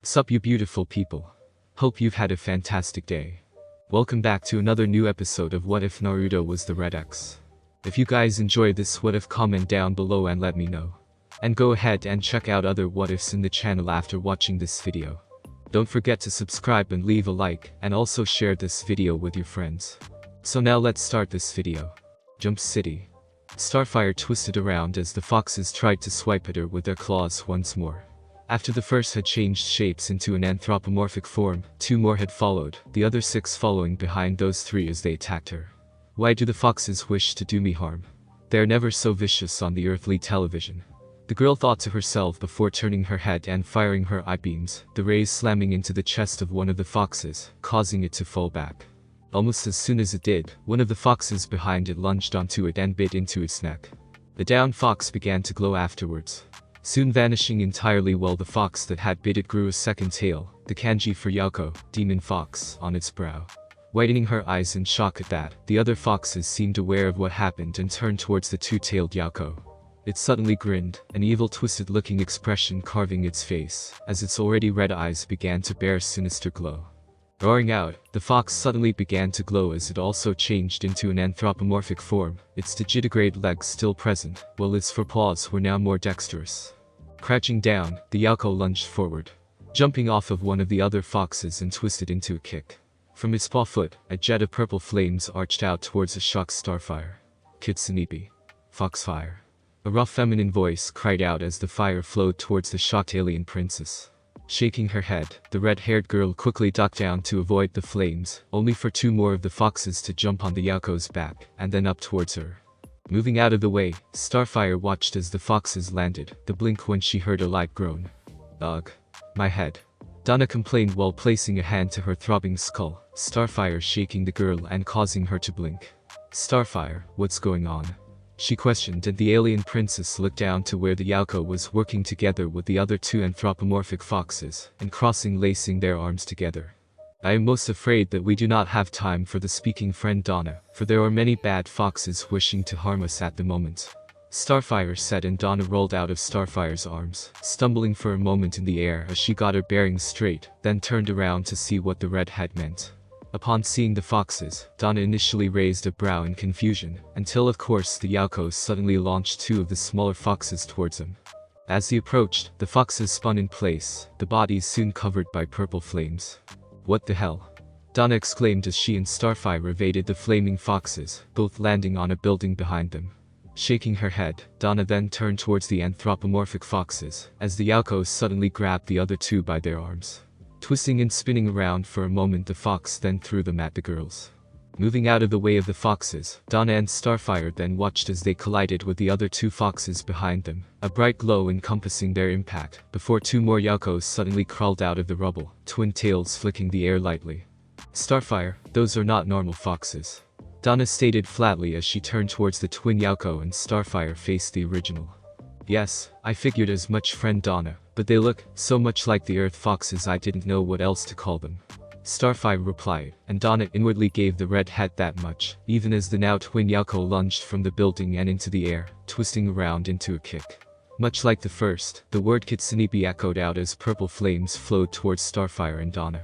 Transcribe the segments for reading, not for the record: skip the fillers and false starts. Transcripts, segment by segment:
Sup you beautiful people. Hope you've had a fantastic day. Welcome back to another new episode of What If Naruto Was the Red X. If you guys enjoy this what if, comment down below and let me know. And go ahead and check out other what ifs in the channel after watching this video. Don't forget to subscribe and leave a like, and also share this video with your friends. So now let's start this video. Jump City. Starfire twisted around as the foxes tried to swipe at her with their claws once more. After the first had changed shapes into an anthropomorphic form, two more had followed, the other six following behind those three as they attacked her. Why do the foxes wish to do me harm? They are never so vicious on the earthly television. The girl thought to herself before turning her head and firing her eye beams, the rays slamming into the chest of one of the foxes, causing it to fall back. Almost as soon as it did, one of the foxes behind it lunged onto it and bit into its neck. The downed fox began to glow afterwards, soon vanishing entirely while the fox that had bit it grew a second tail, the kanji for Yako, demon fox, on its brow. Widening her eyes in shock at that, the other foxes seemed aware of what happened and turned towards the two-tailed Yako. It suddenly grinned, an evil twisted-looking expression carving its face, as its already red eyes began to bear a sinister glow. Roaring out, the fox suddenly began to glow as it also changed into an anthropomorphic form, its digitigrade legs still present, while its forepaws were now more dexterous. Crouching down, the Yako lunged forward, jumping off of one of the other foxes and twisted into a kick. From its paw foot, a jet of purple flames arched out towards a shocked Starfire. Kitsunipi. Foxfire. A rough feminine voice cried out as the fire flowed towards the shocked alien princess. Shaking her head, the red-haired girl quickly ducked down to avoid the flames, only for two more of the foxes to jump on the Yako's back, and then up towards her. Moving out of the way, Starfire watched as the foxes landed, the blink when she heard a light groan. Ugh. My head. Donna complained while placing a hand to her throbbing skull, Starfire shaking the girl and causing her to blink. Starfire, what's going on? She questioned, and the alien princess looked down to where the Yako was working together with the other two anthropomorphic foxes, and lacing their arms together. I am most afraid that we do not have time for the speaking friend Donna, for there are many bad foxes wishing to harm us at the moment. Starfire said, and Donna rolled out of Starfire's arms, stumbling for a moment in the air as she got her bearings straight, then turned around to see what the red had meant. Upon seeing the foxes, Donna initially raised a brow in confusion, until of course the Yako suddenly launched two of the smaller foxes towards them. As he approached, the foxes spun in place, the bodies soon covered by purple flames. What the hell? Donna exclaimed as she and Starfire evaded the flaming foxes, both landing on a building behind them. Shaking her head, Donna then turned towards the anthropomorphic foxes, as the Yako suddenly grabbed the other two by their arms. Twisting and spinning around for a moment, the fox then threw them at the girls. Moving out of the way of the foxes, Donna and Starfire then watched as they collided with the other two foxes behind them, a bright glow encompassing their impact, before two more Yakos suddenly crawled out of the rubble, twin tails flicking the air lightly. Starfire, those are not normal foxes. Donna stated flatly as she turned towards the twin Yako, and Starfire faced the original. Yes, I figured as much, friend Donna, but they look so much like the earth foxes I didn't know what else to call them. Starfire replied, and Donna inwardly gave the red hat that much, even as the now twin Yako lunged from the building and into the air, twisting around into a kick. Much like the first, the word Kitsunipi echoed out as purple flames flowed towards Starfire and Donna.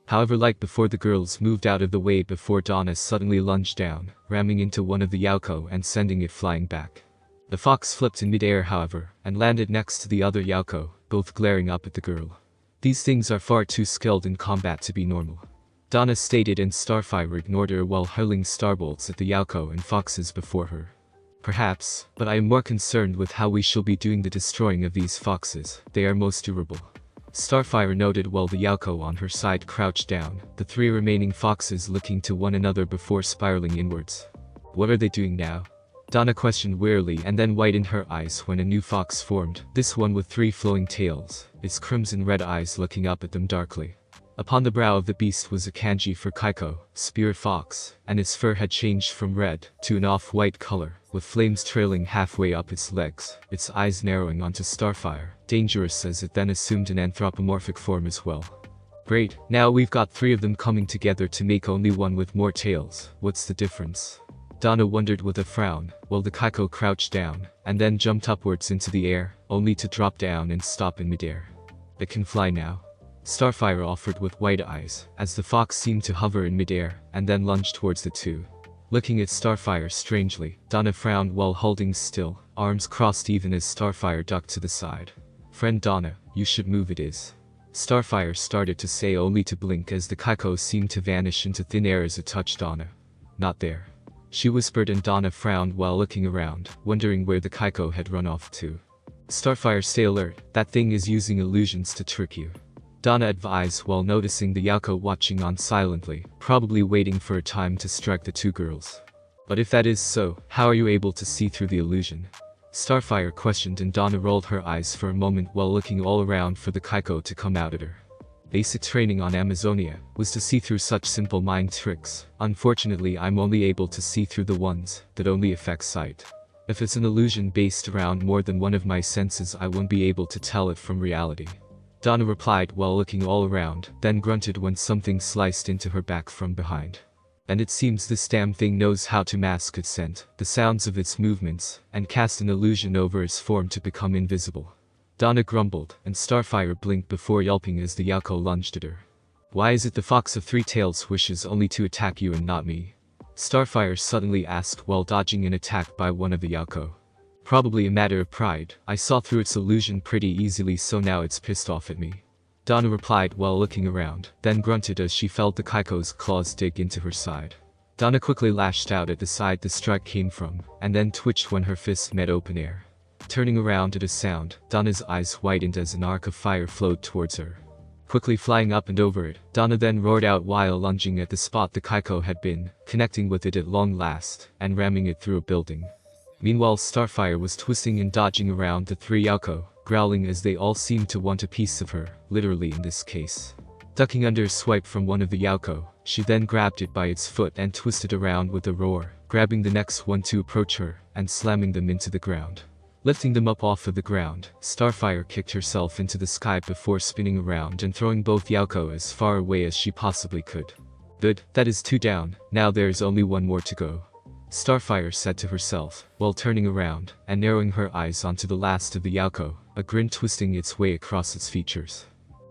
However, like before, the girls moved out of the way before Donna suddenly lunged down, ramming into one of the Yako and sending it flying back. The fox flipped in midair, however, and landed next to the other Yako, both glaring up at the girl. These things are far too skilled in combat to be normal, Donna stated, and Starfire ignored her while hurling starbolts at the Yako and foxes before her. Perhaps, but I am more concerned with how we shall be doing the destroying of these foxes. They are most durable, Starfire noted while the Yako on her side crouched down, the three remaining foxes looking to one another before spiraling inwards. What are they doing now? Donna questioned wearily, and then widened her eyes when a new fox formed, this one with three flowing tails, its crimson red eyes looking up at them darkly. Upon the brow of the beast was a kanji for Kaiko, spirit fox, and its fur had changed from red to an off-white color, with flames trailing halfway up its legs, its eyes narrowing onto Starfire, dangerous as it then assumed an anthropomorphic form as well. Great, now we've got three of them coming together to make only one with more tails. What's the difference? Donna wondered with a frown, while the Kaiko crouched down, and then jumped upwards into the air, only to drop down and stop in midair. It can fly now. Starfire offered with wide eyes, as the fox seemed to hover in midair, and then lunged towards the two. Looking at Starfire strangely, Donna frowned while holding still, arms crossed even as Starfire ducked to the side. "Friend Donna, you should move it is." Starfire started to say only to blink as the Kaiko seemed to vanish into thin air as it touched Donna. "Not there," she whispered, and Donna frowned while looking around, wondering where the Kaiko had run off to. "Starfire, stay alert, that thing is using illusions to trick you," Donna advised while noticing the Yako watching on silently, probably waiting for a time to strike the two girls. "But if that is so, how are you able to see through the illusion?" Starfire questioned, and Donna rolled her eyes for a moment while looking all around for the Kaiko to come out at her. Basic training on Amazonia was to see through such simple mind tricks. Unfortunately, I'm only able to see through the ones that only affect sight. If it's an illusion based around more than one of my senses, I won't be able to tell it from reality, Donna replied while looking all around, then grunted when something sliced into her back from behind. "And it seems this damn thing knows how to mask its scent, the sounds of its movements, and cast an illusion over its form to become invisible." Donna grumbled, and Starfire blinked before yelping as the Yako lunged at her. "Why is it the Fox of Three Tails wishes only to attack you and not me?" Starfire suddenly asked while dodging an attack by one of the Yako. "Probably a matter of pride. I saw through its illusion pretty easily, so now it's pissed off at me," Donna replied while looking around, then grunted as she felt the Kaiko's claws dig into her side. Donna quickly lashed out at the side the strike came from, and then twitched when her fists met open air. Turning around at a sound, Donna's eyes widened as an arc of fire flowed towards her. Quickly flying up and over it, Donna then roared out while lunging at the spot the Kaiko had been, connecting with it at long last, and ramming it through a building. Meanwhile, Starfire was twisting and dodging around the three Yako, growling as they all seemed to want a piece of her, literally in this case. Ducking under a swipe from one of the Yako, she then grabbed it by its foot and twisted around with a roar, grabbing the next one to approach her, and slamming them into the ground. Lifting them up off of the ground, Starfire kicked herself into the sky before spinning around and throwing both Yako as far away as she possibly could. "Good, that is two down, now there's only one more to go," Starfire said to herself, while turning around and narrowing her eyes onto the last of the Yako, a grin twisting its way across its features.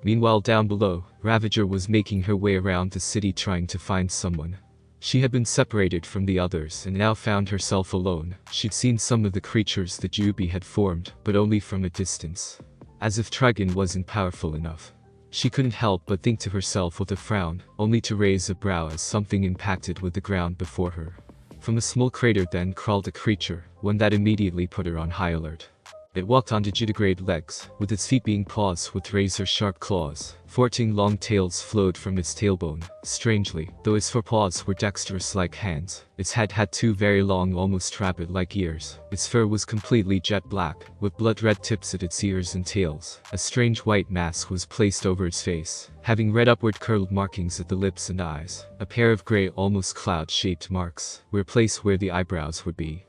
Meanwhile, down below, Ravager was making her way around the city trying to find someone. She had been separated from the others and now found herself alone. She'd seen some of the creatures that Yubi had formed, but only from a distance. As if Trigon wasn't powerful enough. She couldn't help but think to herself with a frown, only to raise a brow as something impacted with the ground before her. From a small crater then crawled a creature, one that immediately put her on high alert. It walked on digitigrade legs, with its feet being paws with razor-sharp claws. 14 long tails flowed from its tailbone. Strangely, though its forepaws were dexterous like hands, its head had two very long, almost rabbit-like ears. Its fur was completely jet black, with blood-red tips at its ears and tails. A strange white mask was placed over its face, having red upward curled markings at the lips and eyes. A pair of gray, almost cloud-shaped marks were placed where the eyebrows would be.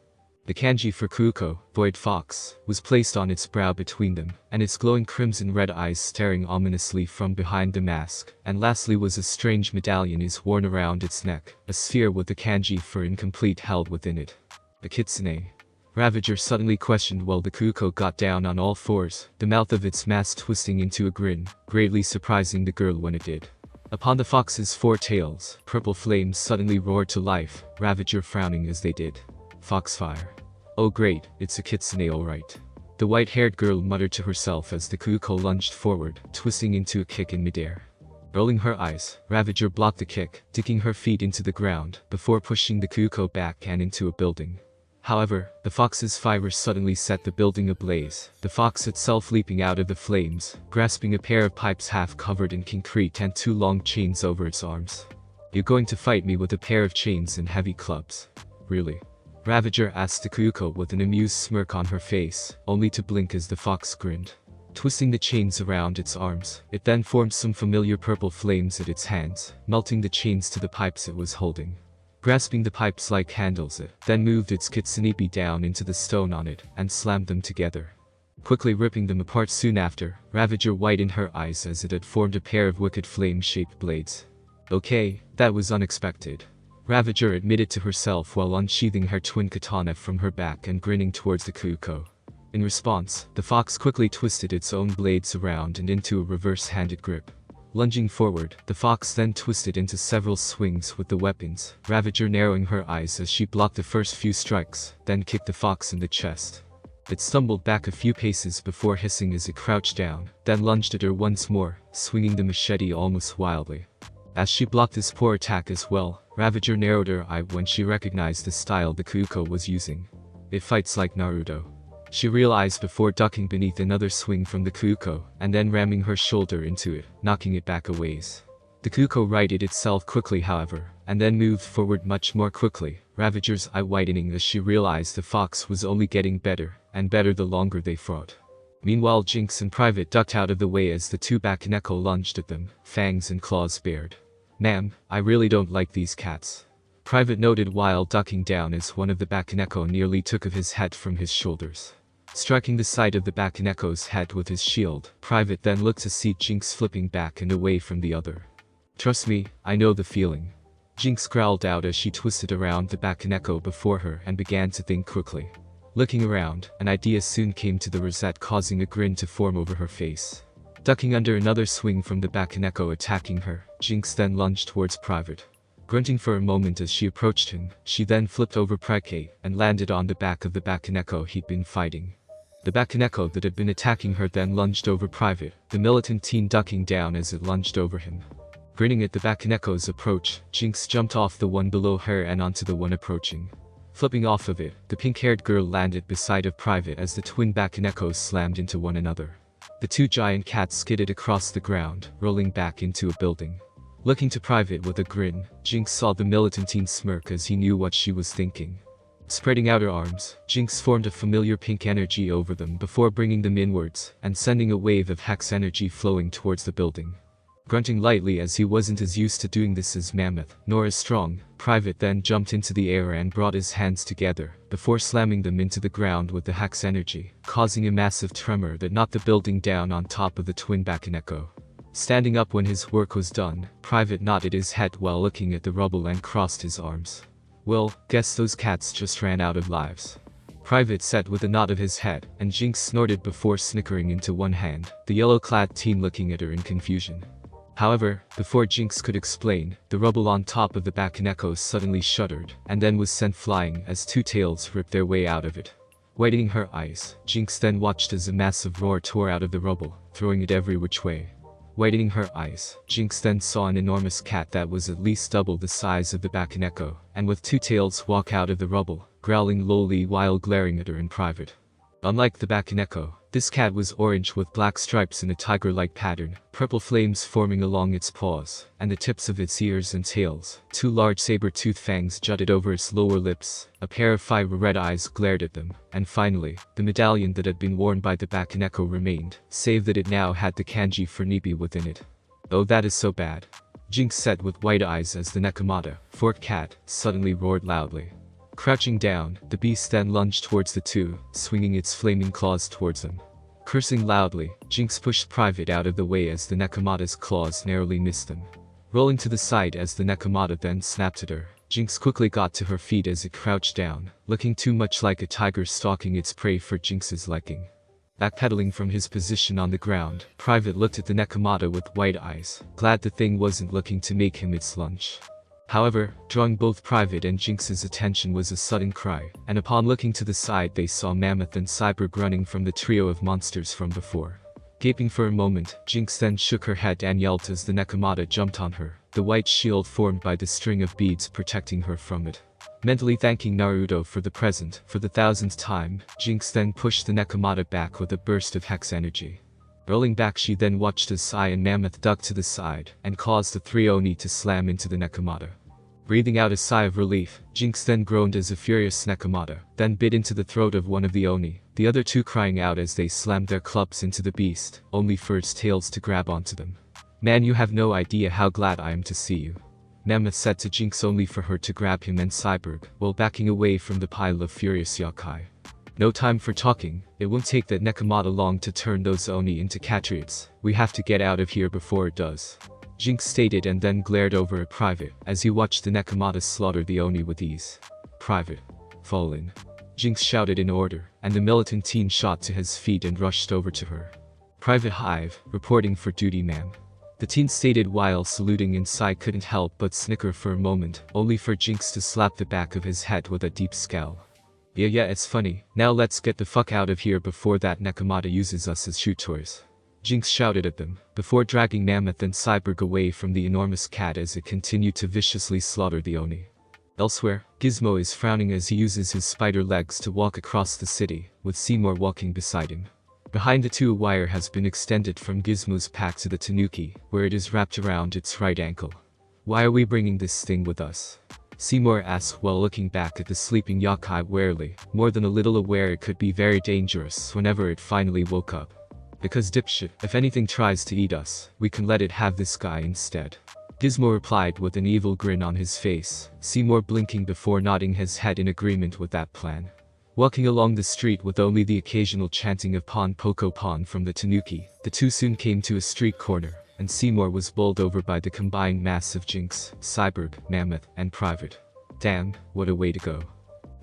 The kanji for Kuko, Void Fox, was placed on its brow between them, and its glowing crimson red eyes staring ominously from behind the mask. And lastly was a strange medallion is worn around its neck, a sphere with the kanji for incomplete held within it. A kitsune? Ravager suddenly questioned while the Kuko got down on all fours, the mouth of its mask twisting into a grin, greatly surprising the girl when it did. Upon the fox's four tails, purple flames suddenly roared to life, Ravager frowning as they did. Foxfire. "Oh great, it's a kitsune alright," the white-haired girl muttered to herself as the Kuko lunged forward, twisting into a kick in midair. Rolling her eyes, Ravager blocked the kick, digging her feet into the ground, before pushing the Kuko back and into a building. However, the fox's fire suddenly set the building ablaze, the fox itself leaping out of the flames, grasping a pair of pipes half covered in concrete and two long chains over its arms. "You're going to fight me with a pair of chains and heavy clubs? Really?" Ravager asked the Kuko with an amused smirk on her face, only to blink as the fox grinned. Twisting the chains around its arms, it then formed some familiar purple flames at its hands, melting the chains to the pipes it was holding. Grasping the pipes like handles, it then moved its kitsunebi down into the stone on it, and slammed them together. Quickly ripping them apart soon after, Ravager widened her eyes as it had formed a pair of wicked flame-shaped blades. "Okay, that was unexpected," Ravager admitted to herself while unsheathing her twin katana from her back and grinning towards the Kuko. In response, the fox quickly twisted its own blades around and into a reverse-handed grip. Lunging forward, the fox then twisted into several swings with the weapons, Ravager narrowing her eyes as she blocked the first few strikes, then kicked the fox in the chest. It stumbled back a few paces before hissing as it crouched down, then lunged at her once more, swinging the machete almost wildly. As she blocked this poor attack as well, Ravager narrowed her eye when she recognized the style the Kuuko was using. It fights like Naruto. She realized before ducking beneath another swing from the Kuuko, and then ramming her shoulder into it, knocking it back a ways. The Kuuko righted itself quickly however, and then moved forward much more quickly, Ravager's eye widening as she realized the fox was only getting better, and better the longer they fought. Meanwhile Jinx and Private ducked out of the way as the two Bakeneko lunged at them, fangs and claws bared. "Ma'am, I really don't like these cats," Private noted while ducking down as one of the Bakeneko nearly took of his hat from his shoulders. Striking the side of the Bakeneko's head with his shield, Private then looked to see Jinx flipping back and away from the other. "Trust me, I know the feeling," Jinx growled out as she twisted around the Bakeneko before her and began to think quickly. Looking around, an idea soon came to the Rosette, causing a grin to form over her face. Ducking under another swing from the Bakeneko attacking her, Jinx then lunged towards Private. Grunting for a moment as she approached him, she then flipped over Prike and landed on the back of the Bakeneko he'd been fighting. The Bakeneko that had been attacking her then lunged over Private, the militant teen ducking down as it lunged over him. Grinning at the Bakeneko's approach, Jinx jumped off the one below her and onto the one approaching. Flipping off of it, the pink-haired girl landed beside of Private as the twin Bakenekos slammed into one another. The two giant cats skidded across the ground, rolling back into a building. Looking to Private with a grin, Jinx saw the militant teen smirk as he knew what she was thinking. Spreading out her arms, Jinx formed a familiar pink energy over them before bringing them inwards and sending a wave of hex energy flowing towards the building. Grunting lightly as he wasn't as used to doing this as Mammoth, nor as strong, Private then jumped into the air and brought his hands together, before slamming them into the ground with the hex energy, causing a massive tremor that knocked the building down on top of the twin Bakeneko. Standing up when his work was done, Private nodded his head while looking at the rubble and crossed his arms. "Well, guess those cats just ran out of lives," Private said with a nod of his head, and Jinx snorted before snickering into one hand, the yellow-clad teen looking at her in confusion. However, before Jinx could explain, the rubble on top of the Bakeneko suddenly shuddered, and then was sent flying as two tails ripped their way out of it. Widening her eyes, Jinx then watched as a massive roar tore out of the rubble, throwing it every which way. Widening her eyes, Jinx then saw an enormous cat that was at least double the size of the Bakeneko, and with two tails walk out of the rubble, growling lowly while glaring at her in Private. Unlike the Bakeneko, this cat was orange with black stripes in a tiger-like pattern, purple flames forming along its paws, and the tips of its ears and tails. Two large saber-toothed fangs jutted over its lower lips, a pair of 5 red eyes glared at them, and finally, the medallion that had been worn by the Bakeneko remained, save that it now had the kanji for Nibi within it. "Oh, that is so bad," Jinx said with wide eyes as the Nekamada, forked cat, suddenly roared loudly. Crouching down, the beast then lunged towards the two, swinging its flaming claws towards them. Cursing loudly, Jinx pushed Private out of the way as the Nekamada's claws narrowly missed them. Rolling to the side as the Nekamada then snapped at her, Jinx quickly got to her feet as it crouched down, looking too much like a tiger stalking its prey for Jinx's liking. Backpedaling from his position on the ground, Private looked at the Nekamada with wide eyes, glad the thing wasn't looking to make him its lunch. However, drawing both Private and Jinx's attention was a sudden cry, and upon looking to the side they saw Mammoth and Cyborg running from the trio of monsters from before. Gaping for a moment, Jinx then shook her head and yelled as the Nekamada jumped on her, the white shield formed by the string of beads protecting her from it. Mentally thanking Naruto for the present, for the 1000th time, Jinx then pushed the Nekamada back with a burst of hex energy. Rolling back, she then watched as Sai and Mammoth ducked to the side, and caused the 3 Oni to slam into the Nekamada. Breathing out a sigh of relief, Jinx then groaned as a furious Nekamada, then bit into the throat of one of the Oni, the other two crying out as they slammed their clubs into the beast, only for its tails to grab onto them. "Man, you have no idea how glad I am to see you," Mammoth said to Jinx only for her to grab him and Cyborg, while backing away from the pile of furious Yakai. "No time for talking, it won't take that Nekamada long to turn those Oni into Catriots, we have to get out of here before it does," Jinx stated and then glared over at Private, as he watched the Nekamada slaughter the Oni with ease. "Private, fall in," Jinx shouted in order, and the militant teen shot to his feet and rushed over to her. "Private Hive, reporting for duty ma'am," The teen stated while saluting, and Sai couldn't help but snicker for a moment, only for Jinx to slap the back of his head with a deep scowl. Yeah, it's funny. Now let's get the fuck out of here before that Nekamada uses us as shoot toys. Jinx shouted at them, before dragging Mammoth and Cyborg away from the enormous cat as it continued to viciously slaughter the Oni. Elsewhere, Gizmo is frowning as he uses his spider legs to walk across the city, with Seymour walking beside him. Behind the two, a wire has been extended from Gizmo's pack to the Tanuki, where it is wrapped around its right ankle. Why are we bringing this thing with us? Seymour asks while looking back at the sleeping Yakai warily, more than a little aware it could be very dangerous whenever it finally woke up. Because dipshit, if anything tries to eat us, we can let it have this guy instead. Gizmo replied with an evil grin on his face, Seymour blinking before nodding his head in agreement with that plan. Walking along the street with only the occasional chanting of Pon Poko Pon from the Tanuki, the two soon came to a street corner, and Seymour was bowled over by the combined mass of Jinx, Cyborg, Mammoth, and Private. Damn, what a way to go.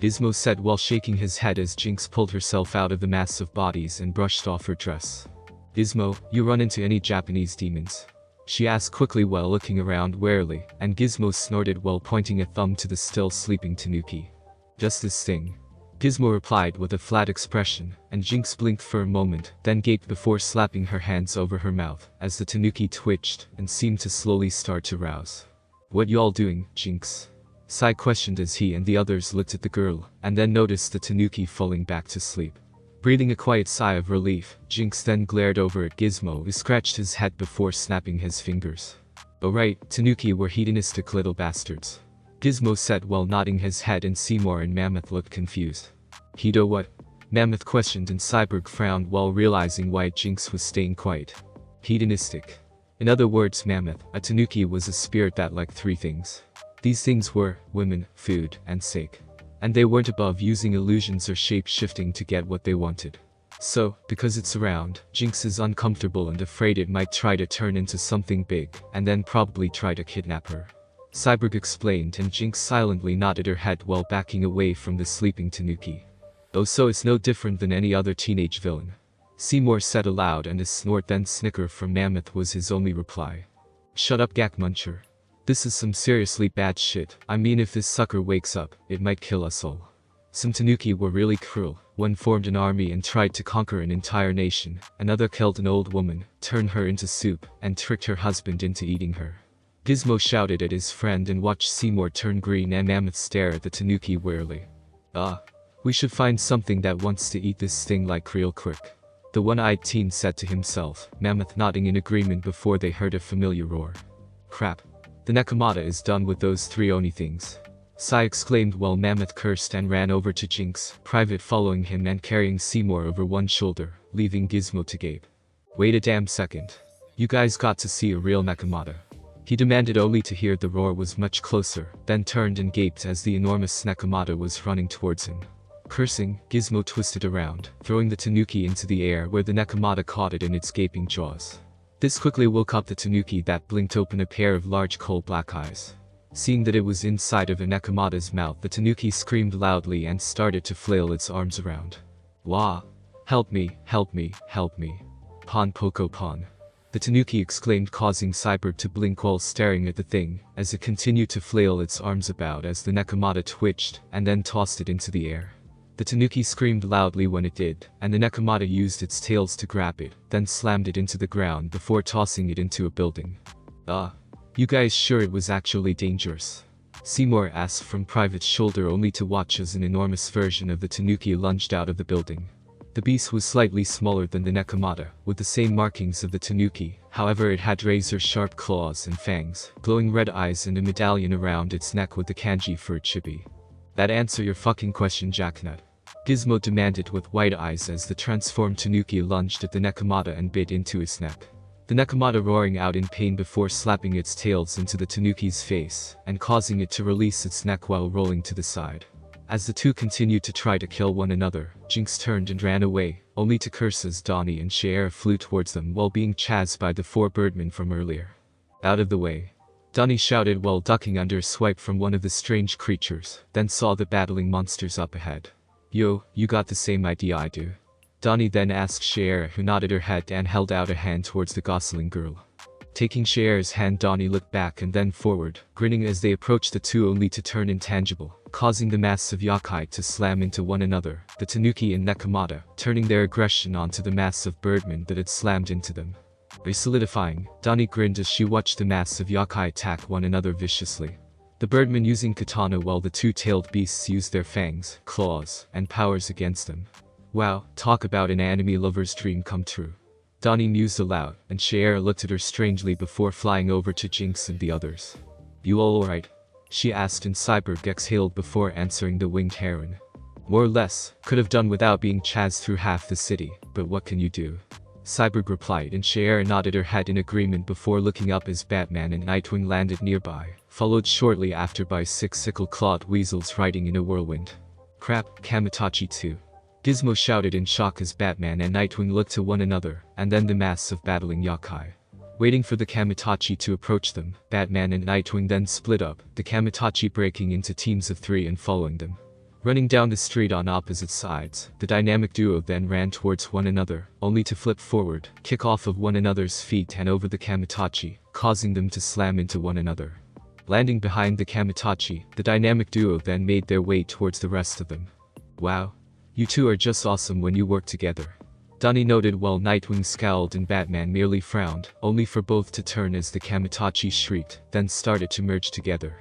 Gizmo said while shaking his head as Jinx pulled herself out of the mass of bodies and brushed off her dress. Gizmo, you run into any Japanese demons? She asked quickly while looking around warily, and Gizmo snorted while pointing a thumb to the still sleeping Tanuki. Just this thing. Gizmo replied with a flat expression, and Jinx blinked for a moment, then gaped before slapping her hands over her mouth, as the Tanuki twitched and seemed to slowly start to rouse. What y'all doing, Jinx? Sai questioned as he and the others looked at the girl, and then noticed the Tanuki falling back to sleep. Breathing a quiet sigh of relief, Jinx then glared over at Gizmo, who scratched his head before snapping his fingers. Oh right, Tanuki were hedonistic little bastards. Gizmo said while nodding his head, and Seymour and Mammoth looked confused. Hedo what? Mammoth questioned, and Cyborg frowned while realizing why Jinx was staying quiet. Hedonistic. In other words, Mammoth, a Tanuki was a spirit that liked three things. These things were women, food, and sake. And they weren't above using illusions or shape-shifting to get what they wanted. So, because it's around, Jinx is uncomfortable and afraid it might try to turn into something big, and then probably try to kidnap her. Cyborg explained, and Jinx silently nodded her head while backing away from the sleeping Tanuki. Oh, so it's no different than any other teenage villain. Seymour said aloud, and a snort then snicker from Mammoth was his only reply. Shut up, Gak Muncher. This is some seriously bad shit. I mean, if this sucker wakes up, it might kill us all. Some Tanuki were really cruel. One formed an army and tried to conquer an entire nation. Another killed an old woman, turned her into soup, and tricked her husband into eating her. Gizmo shouted at his friend and watched Seymour turn green and Mammoth stare at the Tanuki wearily. We should find something that wants to eat this thing like real quick. The one-eyed teen said to himself, Mammoth nodding in agreement before they heard a familiar roar. Crap. The Nekamada is done with those three Oni things. Sai exclaimed while Mammoth cursed and ran over to Jinx, Private following him and carrying Seymour over one shoulder, leaving Gizmo to gape. Wait a damn second. You guys got to see a real Nekamada. He demanded, only to hear the roar was much closer, then turned and gaped as the enormous Nekamada was running towards him. Cursing, Gizmo twisted around, throwing the Tanuki into the air where the Nekamada caught it in its gaping jaws. This quickly woke up the Tanuki that blinked open a pair of large coal-black eyes. Seeing that it was inside of a Nekamada's mouth, the Tanuki screamed loudly and started to flail its arms around. Wah! Help me, help me, help me. Pon Poko Pon. The Tanuki exclaimed, causing Cyborg to blink while staring at the thing, as it continued to flail its arms about as the Nekamada twitched, and then tossed it into the air. The Tanuki screamed loudly when it did, and the Nekamada used its tails to grab it, then slammed it into the ground before tossing it into a building. You guys sure it was actually dangerous? Seymour asked from Private's shoulder, only to watch as an enormous version of the Tanuki lunged out of the building. The beast was slightly smaller than the Nekamada, with the same markings of the Tanuki, however it had razor-sharp claws and fangs, glowing red eyes, and a medallion around its neck with the kanji for Chibi. That answer your fucking question, Jacknut? Gizmo demanded with wide eyes as the transformed Tanuki lunged at the Nekamada and bit into his neck. The Nekamada roaring out in pain before slapping its tails into the Tanuki's face, and causing it to release its neck while rolling to the side. As the two continued to try to kill one another, Jinx turned and ran away, only to curse as Donnie and Shiera flew towards them while being chased by the four birdmen from earlier. Out of the way. Donnie shouted while ducking under a swipe from one of the strange creatures, then saw the battling monsters up ahead. Yo, you got the same idea I do? Donnie then asked Shiera, who nodded her head and held out a hand towards the gosling girl. Taking Cher's hand, Donnie looked back and then forward, grinning as they approached the two, only to turn intangible, causing the massive Yakai to slam into one another, the Tanuki and Nekamada, turning their aggression onto the massive birdman that had slammed into them. Solidifying, Donnie grinned as she watched the massive Yakai attack one another viciously. The birdman using katana while the two-tailed beasts used their fangs, claws, and powers against them. Wow, talk about an anime lover's dream come true. Donnie mused aloud, and Cher looked at her strangely before flying over to Jinx and the others. "You all alright?" she asked, and Cyborg exhaled before answering the winged heron. "More or less, could have done without being chased through half the city, but what can you do?" Cyborg replied, and Cher nodded her head in agreement before looking up as Batman and Nightwing landed nearby, followed shortly after by 6 sickle-clawed weasels riding in a whirlwind. "Crap, Kamitachi too." Gizmo shouted in shock as Batman and Nightwing looked to one another, and then the mass of battling Yakai. Waiting for the Kamitachi to approach them, Batman and Nightwing then split up, the Kamitachi breaking into teams of 3 and following them. Running down the street on opposite sides, the dynamic duo then ran towards one another, only to flip forward, kick off of one another's feet and over the Kamitachi, causing them to slam into one another. Landing behind the Kamitachi, the dynamic duo then made their way towards the rest of them. "Wow. You two are just awesome when you work together," Donnie noted while Nightwing scowled and Batman merely frowned, only for both to turn as the Kamitachi shrieked, then started to merge together.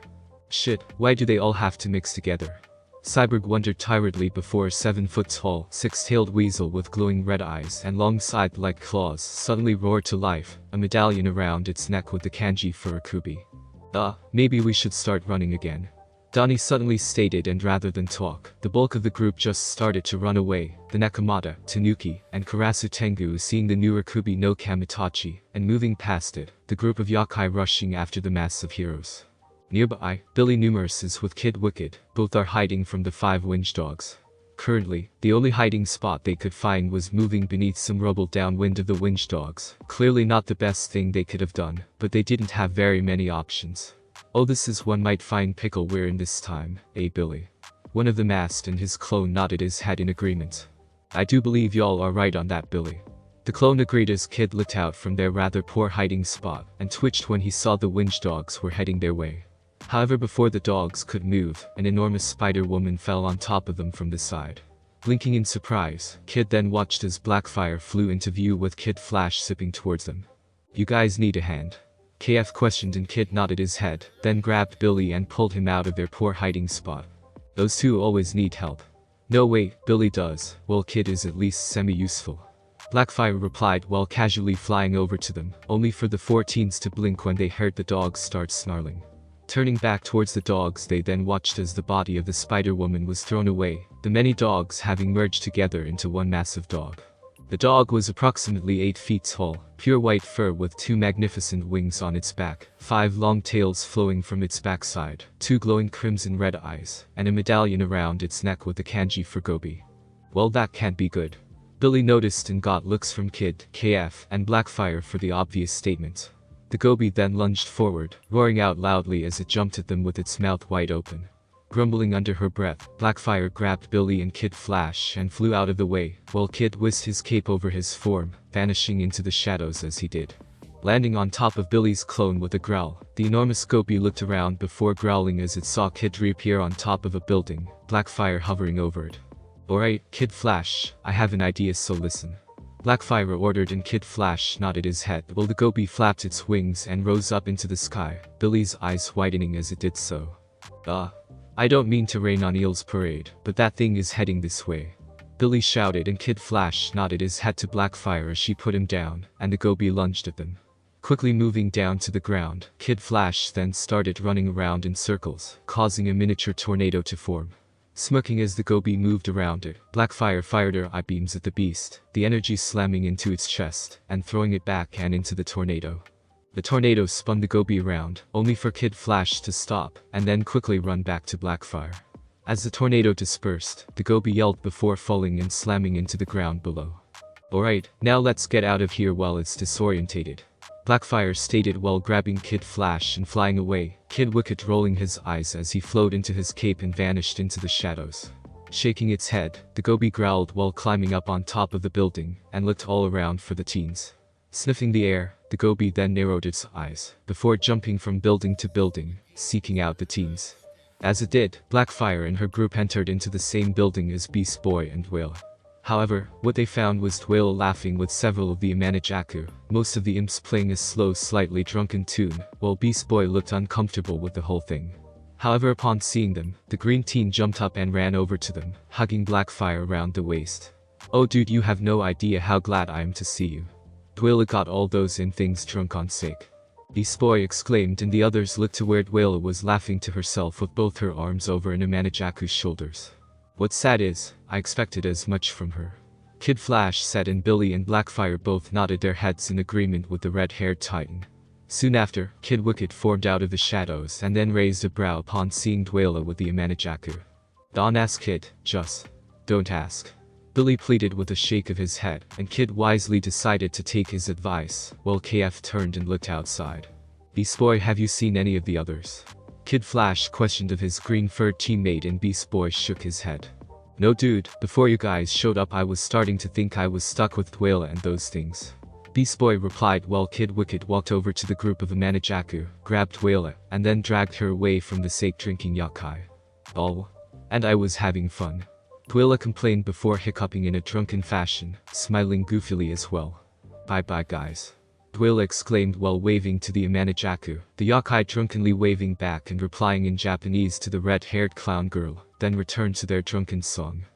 "Shit, why do they all have to mix together?" Cyborg wondered tiredly before a 7-foot-tall, 6-tailed weasel with glowing red eyes and long scythe-like claws suddenly roared to life, a medallion around its neck with the kanji for Akubi. Maybe we should start running again," Donnie suddenly stated, and rather than talk, the bulk of the group just started to run away, the Nekamada, Tanuki, and Karasu Tengu seeing the new Akubi no Kamitachi, and moving past it, the group of Yakai rushing after the mass of heroes. Nearby, Billy Numerous is with Kid Wicked, both are hiding from the 5 winch dogs. Currently, the only hiding spot they could find was moving beneath some rubble downwind of the winch dogs, clearly not the best thing they could have done, but they didn't have very many options. "Oh, this is one might find pickle we're in this time, eh Billy?" One of the masked and his clone nodded his head in agreement. "I do believe y'all are right on that, Billy." The clone agreed as Kid looked out from their rather poor hiding spot, and twitched when he saw the winch dogs were heading their way. However, before the dogs could move, an enormous spider woman fell on top of them from the side. Blinking in surprise, Kid then watched as Blackfire flew into view with Kid Flash zipping towards them. "You guys need a hand?" KF questioned, and Kid nodded his head, then grabbed Billy and pulled him out of their poor hiding spot. "Those two always need help." "No wait, Billy does, well Kid is at least semi-useful," Blackfire replied while casually flying over to them, only for the 14s to blink when they heard the dogs start snarling. Turning back towards the dogs, they then watched as the body of the spider woman was thrown away, the many dogs having merged together into one massive dog. The dog was approximately 8 feet tall, pure white fur with 2 magnificent wings on its back, 5 long tails flowing from its backside, 2 glowing crimson red eyes, and a medallion around its neck with the kanji for Gobi. "Well, that can't be good," Billy noticed and got looks from Kid, KF, and Blackfire for the obvious statement. The Gobi then lunged forward, roaring out loudly as it jumped at them with its mouth wide open. Grumbling under her breath, Blackfire grabbed Billy and Kid Flash and flew out of the way, while Kid whisked his cape over his form, vanishing into the shadows as he did. Landing on top of Billy's clone with a growl, the enormous Gobi looked around before growling as it saw Kid reappear on top of a building, Blackfire hovering over it. "Alright, Kid Flash, I have an idea, so listen," Blackfire ordered, and Kid Flash nodded his head while the Gobi flapped its wings and rose up into the sky, Billy's eyes widening as it did so. I don't mean to rain on Eel's parade, but that thing is heading this way," Billy shouted, and Kid Flash nodded his head to Blackfire as she put him down, and the Gobi lunged at them. Quickly moving down to the ground, Kid Flash then started running around in circles, causing a miniature tornado to form. Smirking as the Gobi moved around it, Blackfire fired her eye beams at the beast, the energy slamming into its chest, and throwing it back and into the tornado. The tornado spun the Gobi around, only for Kid Flash to stop, and then quickly run back to Blackfire. As the tornado dispersed, the Gobi yelled before falling and slamming into the ground below. "Alright, now let's get out of here while it's disorientated," Blackfire stated while grabbing Kid Flash and flying away, Kid Wicked rolling his eyes as he flowed into his cape and vanished into the shadows. Shaking its head, the Gobi growled while climbing up on top of the building, and looked all around for the teens. Sniffing the air, the the gobi then narrowed its eyes, before jumping from building to building, seeking out the teens. As it did, Blackfire and her group entered into the same building as Beast Boy and Whale. However, what they found was Whale laughing with several of the Amanajaku, most of the imps playing a slow, slightly drunken tune, while Beast Boy looked uncomfortable with the whole thing. However, upon seeing them, the green teen jumped up and ran over to them, hugging Blackfire around the waist. "Oh dude, you have no idea how glad I am to see you. Dwayla got all those in things drunk on sick." Beast Boy exclaimed, and the others looked to where Dwayla was laughing to herself with both her arms over an Amanajaku's shoulders. "What's sad is, I expected as much from her," Kid Flash said, and Billy and Blackfire both nodded their heads in agreement with the red-haired titan. Soon after, Kid Wicket formed out of the shadows and then raised a brow upon seeing Dwayla with the Amanajaku. "Don't ask, Kid, just don't ask," Billy pleaded with a shake of his head, and Kid wisely decided to take his advice, while KF turned and looked outside. "Beast Boy, have you seen any of the others?" Kid Flash questioned of his green-furred teammate, and Beast Boy shook his head. "No dude, before you guys showed up I was starting to think I was stuck with Dwayla and those things," Beast Boy replied, while Kid Wicket walked over to the group of Amanajaku, grabbed Dwayla, and then dragged her away from the sake drinking Yakai. "Oh. And I was having fun," Dwayla complained before hiccuping in a drunken fashion, smiling goofily as well. "Bye-bye guys," Dwayla exclaimed while waving to the Amanajaku, the Yakai drunkenly waving back and replying in Japanese to the red-haired clown girl, then returned to their drunken song.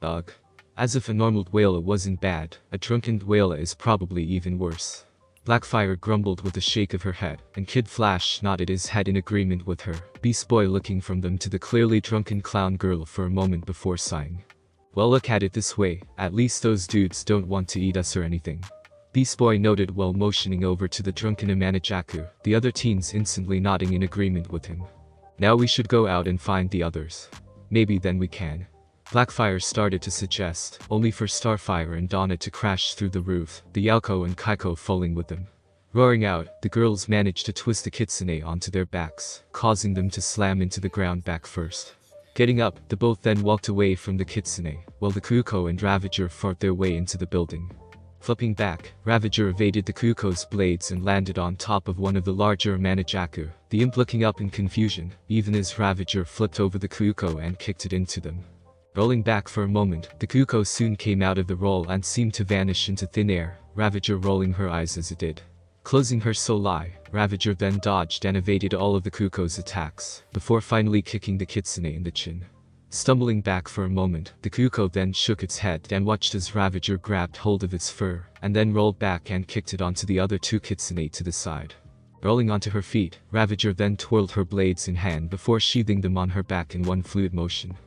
"Ugh. As if a normal Dwayla wasn't bad, a drunken Dwayla is probably even worse," Blackfire grumbled with a shake of her head, and Kid Flash nodded his head in agreement with her, Beast Boy looking from them to the clearly drunken clown girl for a moment before sighing. "Well, look at it this way, at least those dudes don't want to eat us or anything," Beast Boy noted while motioning over to the drunken Amanajaku, the other teens instantly nodding in agreement with him. "Now we should go out and find the others. Maybe then we can," Blackfire started to suggest, only for Starfire and Donna to crash through the roof, the Yauko and Kaiko falling with them. Roaring out, the girls managed to twist the kitsune onto their backs, causing them to slam into the ground back first. Getting up, the both then walked away from the kitsune, while the Kuko and Ravager fought their way into the building. Flipping back, Ravager evaded the Kuko's blades and landed on top of one of the larger Amanajaku, the imp looking up in confusion, even as Ravager flipped over the Kuko and kicked it into them. Rolling back for a moment, the Kuko soon came out of the roll and seemed to vanish into thin air, Ravager rolling her eyes as it did. Closing her soul eye, Ravager then dodged and evaded all of the Kuko's attacks, before finally kicking the kitsune in the chin. Stumbling back for a moment, the Kuko then shook its head and watched as Ravager grabbed hold of its fur, and then rolled back and kicked it onto the other two kitsune to the side. Rolling onto her feet, Ravager then twirled her blades in hand before sheathing them on her back in one fluid motion.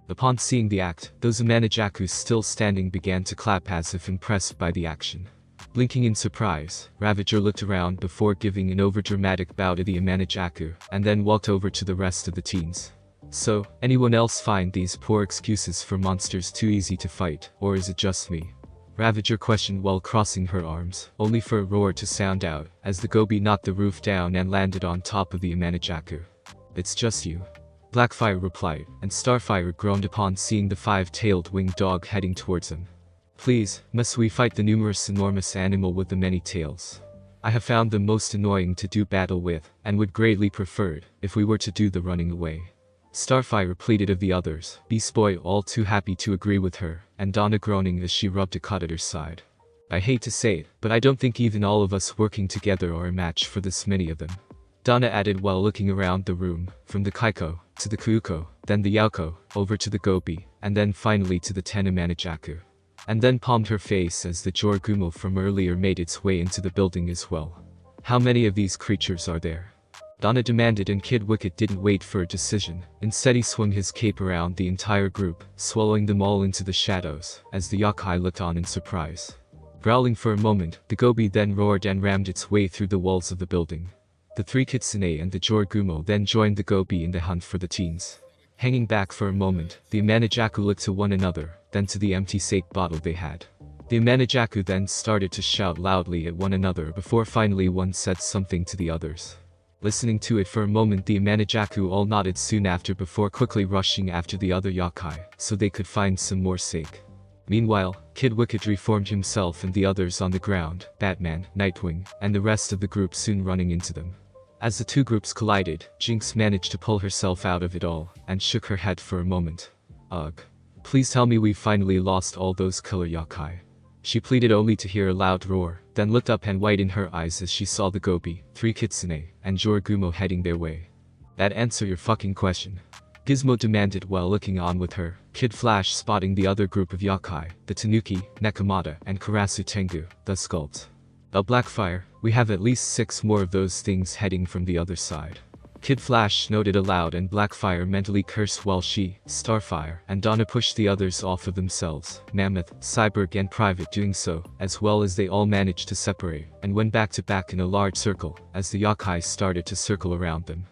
Upon seeing the act, those Amanajakus still standing began to clap as if impressed by the action. Blinking in surprise, Ravager looked around before giving an overdramatic bow to the Amanajaku, and then walked over to the rest of the teens. "So, anyone else find these poor excuses for monsters too easy to fight, or is it just me?" Ravager questioned while crossing her arms, only for a roar to sound out, as the gobi knocked the roof down and landed on top of the Amanajaku. "It's just you," Blackfire replied, and Starfire groaned upon seeing the five-tailed winged dog heading towards him. "Please, must we fight the enormous animal with the many tails? I have found them most annoying to do battle with, and would greatly prefer if we were to do the running away," Starfire pleaded of the others, Beast Boy all too happy to agree with her, and Donna groaning as she rubbed a cut at her side. "I hate to say it, but I don't think even all of us working together are a match for this many of them," Donna added while looking around the room, from the Kaiko, to the Kuko, then the Yauko, over to the Gobi, and then finally to the 10 Amanajaku. And then palmed her face as the Jorgumo from earlier made its way into the building as well. "How many of these creatures are there?" Donna demanded, and Kid Wicket didn't wait for a decision. Instead he swung his cape around the entire group, swallowing them all into the shadows, as the Yakai looked on in surprise. Growling for a moment, the Gobi then roared and rammed its way through the walls of the building. The three Kitsune and the Jorgumo then joined the Gobi in the hunt for the teens. Hanging back for a moment, the Amanajaku looked to one another, then to the empty sake bottle they had. The Amanajaku then started to shout loudly at one another before finally one said something to the others. Listening to it for a moment, the Amanajaku all nodded soon after before quickly rushing after the other Yakai, so they could find some more sake. Meanwhile, Kid Wicket reformed himself and the others on the ground, Batman, Nightwing, and the rest of the group soon running into them. As the two groups collided, Jinx managed to pull herself out of it all, and shook her head for a moment. Ugh. Please tell me we finally lost all those killer Yakai. She pleaded only to hear a loud roar, then looked up and widened her eyes as she saw the Gobi, 3 Kitsune, and Joragumo heading their way. That answer your fucking question. Gizmo demanded while looking on with her, Kid Flash spotting the other group of Yakai, the Tanuki, Nekamada, and Karasu Tengu, the sculpt. Blackfire, we have at least 6 more of those things heading from the other side. Kid Flash noted aloud and Blackfire mentally cursed while she, Starfire, and Donna pushed the others off of themselves, Mammoth, Cyborg and Private doing so, as well as they all managed to separate, and went back to back in a large circle, as the Yakai started to circle around them.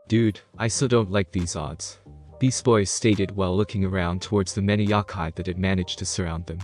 Dude, I so don't like these odds. Beast Boy stated while looking around towards the many Yakai that had managed to surround them.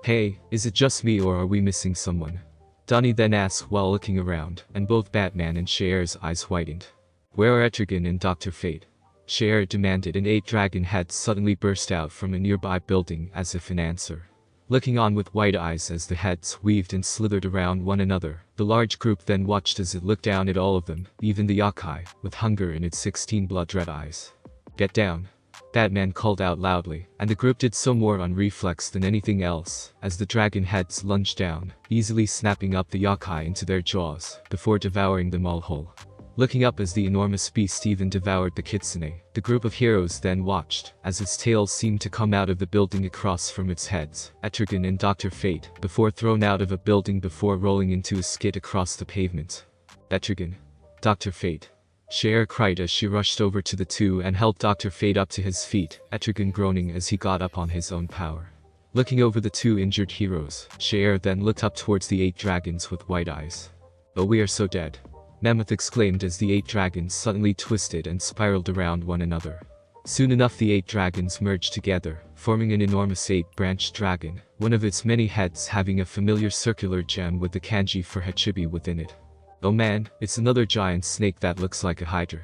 Hey, is it just me or are we missing someone? Donnie then asked while looking around, and both Batman and Shair's eyes widened. Where are Etrigan and Dr. Fate? Shair demanded, and 8 dragon heads suddenly burst out from a nearby building as if in answer. Looking on with wide eyes as the heads weaved and slithered around one another, the large group then watched as it looked down at all of them, even the Yakai, with hunger in its 16 blood-red eyes. Get down. Batman called out loudly, and the group did so more on reflex than anything else, as the dragon heads lunged down, easily snapping up the Yakai into their jaws, before devouring them all whole. Looking up as the enormous beast even devoured the Kitsune, the group of heroes then watched, as its tail seemed to come out of the building across from its heads, Etrigan and Dr. Fate, before thrown out of a building before rolling into a skid across the pavement. Etrigan. Dr. Fate. Shair cried as she rushed over to the two and helped Dr. Fate up to his feet, Etrigan groaning as he got up on his own power. Looking over the 2 injured heroes, Shair then looked up towards the 8 dragons with wide eyes. Oh, we are so dead. Mammoth exclaimed as the 8 dragons suddenly twisted and spiraled around one another. Soon enough the 8 dragons merged together, forming an enormous 8-branched dragon, one of its many heads having a familiar circular gem with the kanji for Hachibi within it. Oh man, it's another giant snake that looks like a hydra.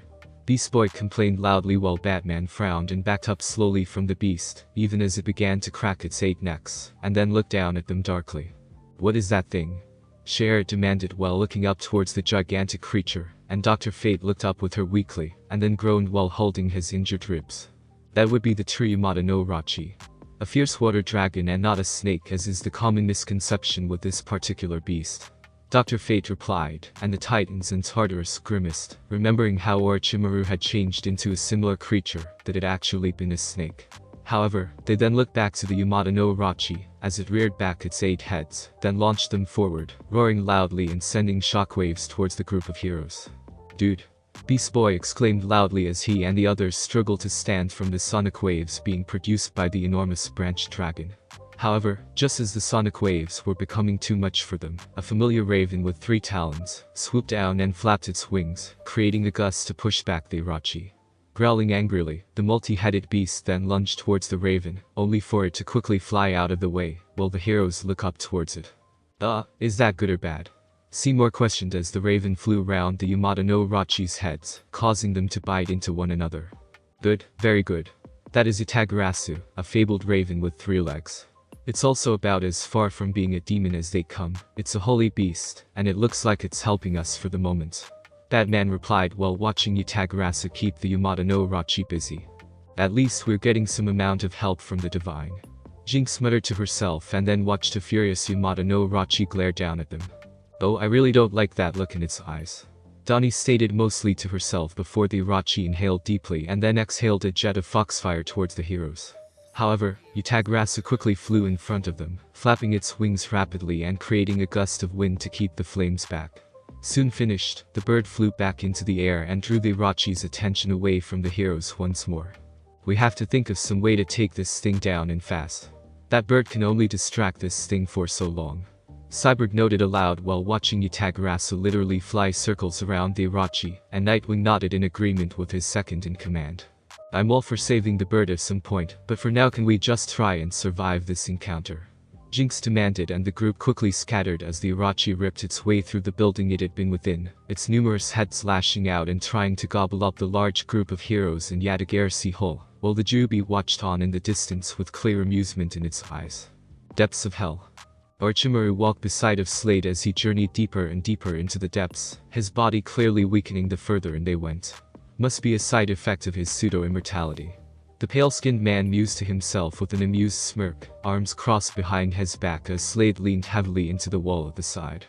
Beast Boy complained loudly while Batman frowned and backed up slowly from the beast, even as it began to crack its 8 necks, and then looked down at them darkly. What is that thing? Shair demanded while looking up towards the gigantic creature, and Dr. Fate looked up with her weakly, and then groaned while holding his injured ribs. That would be the true Yamata no Rachi. A fierce water dragon and not a snake, as is the common misconception with this particular beast. Dr. Fate replied, and the Titans and Tartarus grimaced, remembering how Orochimaru had changed into a similar creature that had actually been a snake. However, they then looked back to the Yamata no Rachi, as it reared back its 8 heads, then launched them forward, roaring loudly and sending shockwaves towards the group of heroes. Dude. Beast Boy exclaimed loudly as he and the others struggled to stand from the sonic waves being produced by the enormous branched dragon. However, just as the sonic waves were becoming too much for them, a familiar raven with 3 talons swooped down and flapped its wings, creating a gust to push back the Irachi. Growling angrily, the multi-headed beast then lunged towards the raven, only for it to quickly fly out of the way, while the heroes look up towards it. Is that good or bad? Seymour questioned as the raven flew round the Yamata no Rachi's heads, causing them to bite into one another. Good, very good. That is Itagarasu, a fabled raven with 3 legs. It's also about as far from being a demon as they come. It's a holy beast, and it looks like it's helping us for the moment. Batman replied while watching Itagarasu keep the Yamata no Rachi busy. At least we're getting some amount of help from the divine. Jinx muttered to herself and then watched a furious Yamata no Rachi glare down at them. Oh, I really don't like that look in its eyes. Donnie stated mostly to herself before the Irachi inhaled deeply and then exhaled a jet of foxfire towards the heroes. However, Itagarasu quickly flew in front of them, flapping its wings rapidly and creating a gust of wind to keep the flames back. Soon finished, the bird flew back into the air and drew the Irachi's attention away from the heroes once more. We have to think of some way to take this thing down and fast. That bird can only distract this thing for so long. Cyborg noted aloud while watching Itagarasu literally fly circles around the Irachi, and Nightwing nodded in agreement with his second-in-command. I'm all for saving the bird at some point, but for now can we just try and survive this encounter? Jinx demanded, and the group quickly scattered as the Irachi ripped its way through the building it had been within, its numerous heads lashing out and trying to gobble up the large group of heroes in Yatagarasu Hall, while the Jubi watched on in the distance with clear amusement in its eyes. Depths of hell. Orochimaru walked beside of Slade as he journeyed deeper and deeper into the depths, his body clearly weakening the further in they went. Must be a side effect of his pseudo-immortality. The pale-skinned man mused to himself with an amused smirk, arms crossed behind his back as Slade leaned heavily into the wall at the side.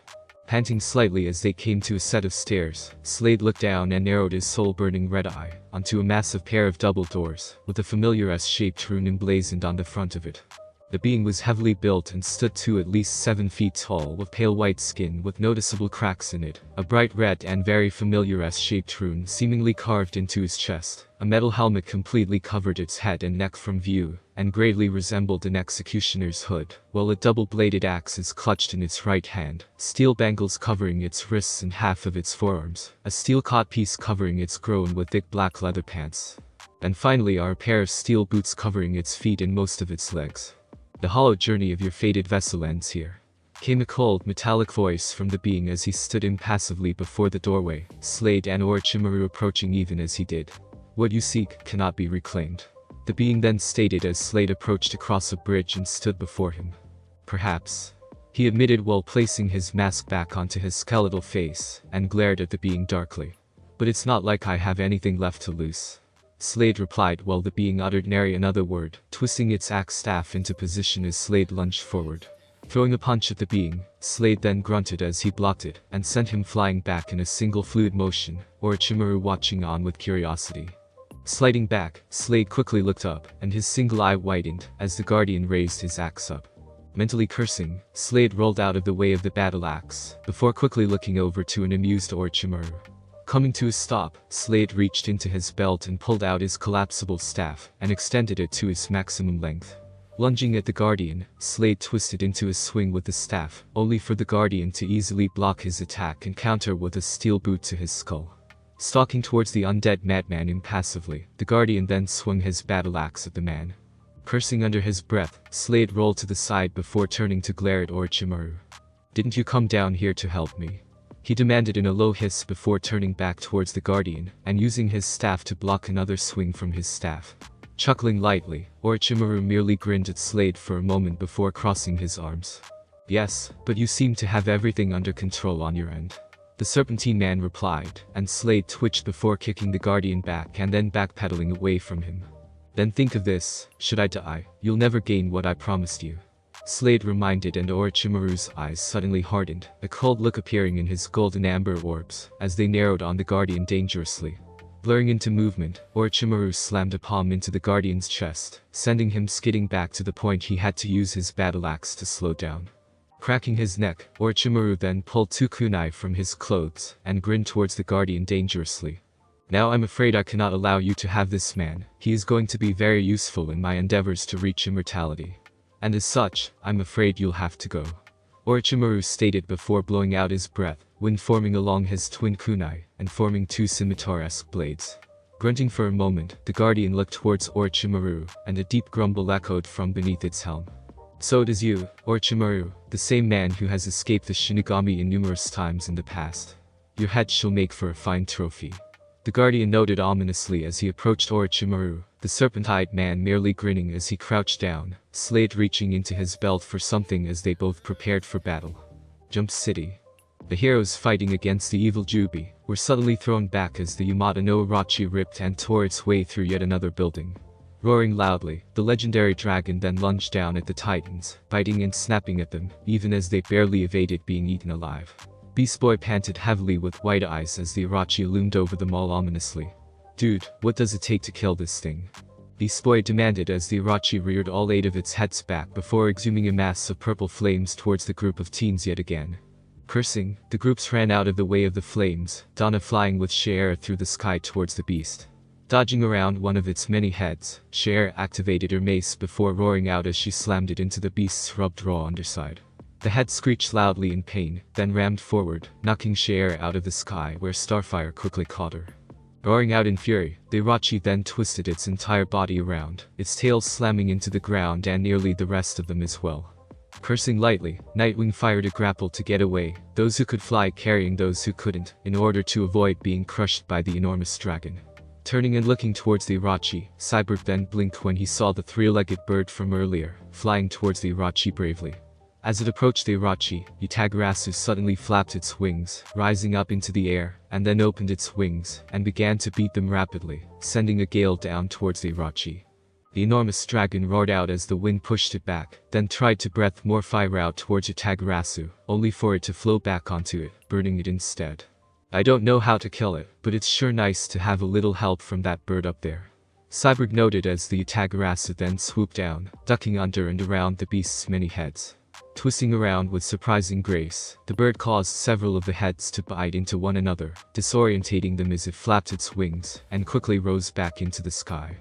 Panting slightly as they came to a set of stairs, Slade looked down and narrowed his soul-burning red eye onto a massive pair of double doors, with a familiar S-shaped rune emblazoned on the front of it. The being was heavily built and stood to at least 7 feet tall with pale white skin with noticeable cracks in it, a bright red and very familiar S-shaped rune seemingly carved into his chest. A metal helmet completely covered its head and neck from view, and greatly resembled an executioner's hood, while a double-bladed axe is clutched in its right hand, steel bangles covering its wrists and half of its forearms, a steel codpiece covering its groin with thick black leather pants. And finally are a pair of steel boots covering its feet and most of its legs. The hollow journey of your fated vessel ends here. Came a cold, metallic voice from the being as he stood impassively before the doorway, Slade and Orochimaru approaching even as he did. What you seek cannot be reclaimed. The being then stated as Slade approached across a bridge and stood before him. Perhaps, he admitted while placing his mask back onto his skeletal face, and glared at the being darkly. But it's not like I have anything left to lose. Slade replied while the being uttered nary another word, twisting its axe staff into position as Slade lunged forward. Throwing a punch at the being, Slade then grunted as he blocked it, and sent him flying back in a single fluid motion, Orochimaru watching on with curiosity. Sliding back, Slade quickly looked up, and his single eye widened as the guardian raised his axe up. Mentally cursing, Slade rolled out of the way of the battle axe, before quickly looking over to an amused Orochimaru. Coming to a stop, Slade reached into his belt and pulled out his collapsible staff, and extended it to its maximum length. Lunging at the guardian, Slade twisted into a swing with the staff, only for the guardian to easily block his attack and counter with a steel boot to his skull. Stalking towards the undead madman impassively, the guardian then swung his battle axe at the man. Cursing under his breath, Slade rolled to the side before turning to glare at Orochimaru. "Didn't you come down here to help me?" he demanded in a low hiss before turning back towards the guardian, and using his staff to block another swing from his staff. Chuckling lightly, Orochimaru merely grinned at Slade for a moment before crossing his arms. "Yes, but you seem to have everything under control on your end," the Serpentine man replied, and Slade twitched before kicking the guardian back and then backpedaling away from him. "Then think of this, should I die, you'll never gain what I promised you," Slade reminded, and Orochimaru's eyes suddenly hardened, a cold look appearing in his golden amber orbs, as they narrowed on the guardian dangerously. Blurring into movement, Orochimaru slammed a palm into the guardian's chest, sending him skidding back to the point he had to use his battle axe to slow down. Cracking his neck, Orochimaru then pulled 2 kunai from his clothes, and grinned towards the guardian dangerously. "Now I'm afraid I cannot allow you to have this man, he is going to be very useful in my endeavors to reach immortality. And as such, I'm afraid you'll have to go," Orochimaru stated before blowing out his breath, wind forming along his twin kunai, and forming 2 scimitar-esque blades. Grunting for a moment, the guardian looked towards Orochimaru, and a deep grumble echoed from beneath its helm. "So it is you, Orochimaru, the same man who has escaped the Shinigami numerous times in the past. Your head shall make for a fine trophy," the guardian noted ominously as he approached Orochimaru, the serpent-eyed man merely grinning as he crouched down, Slade reaching into his belt for something as they both prepared for battle. Jump City. The heroes fighting against the evil Jubi were suddenly thrown back as the Yamata no Orochi ripped and tore its way through yet another building. Roaring loudly, the legendary dragon then lunged down at the titans, biting and snapping at them, even as they barely evaded being eaten alive. Beast Boy panted heavily with wide eyes as the Orochi loomed over them all ominously. "Dude, what does it take to kill this thing?" Beast Boy demanded as the Orochi reared all 8 of its heads back before exhuming a mass of purple flames towards the group of teens yet again. Cursing, the groups ran out of the way of the flames, Donna flying with Sheer through the sky towards the beast. Dodging around one of its many heads, Sheer activated her mace before roaring out as she slammed it into the beast's rubbed raw underside. The head screeched loudly in pain, then rammed forward, knocking Sheer out of the sky where Starfire quickly caught her. Roaring out in fury, the Orochi then twisted its entire body around, its tail slamming into the ground and nearly the rest of them as well. Cursing lightly, Nightwing fired a grapple to get away, those who could fly carrying those who couldn't, in order to avoid being crushed by the enormous dragon. Turning and looking towards the Irachi, Cyborg then blinked when he saw the three-legged bird from earlier, flying towards the Irachi bravely. As it approached the Irachi, Yatagarasu suddenly flapped its wings, rising up into the air, and then opened its wings, and began to beat them rapidly, sending a gale down towards the Irachi. The enormous dragon roared out as the wind pushed it back, then tried to breath more fire out towards Yatagarasu, only for it to flow back onto it, burning it instead. I don't know how to kill it, but it's sure nice to have a little help from that bird up there. Cyborg noted as the Yatagarasu then swooped down, ducking under and around the beast's many heads. Twisting around with surprising grace, the bird caused several of the heads to bite into one another, disorientating them as it flapped its wings, and quickly rose back into the sky.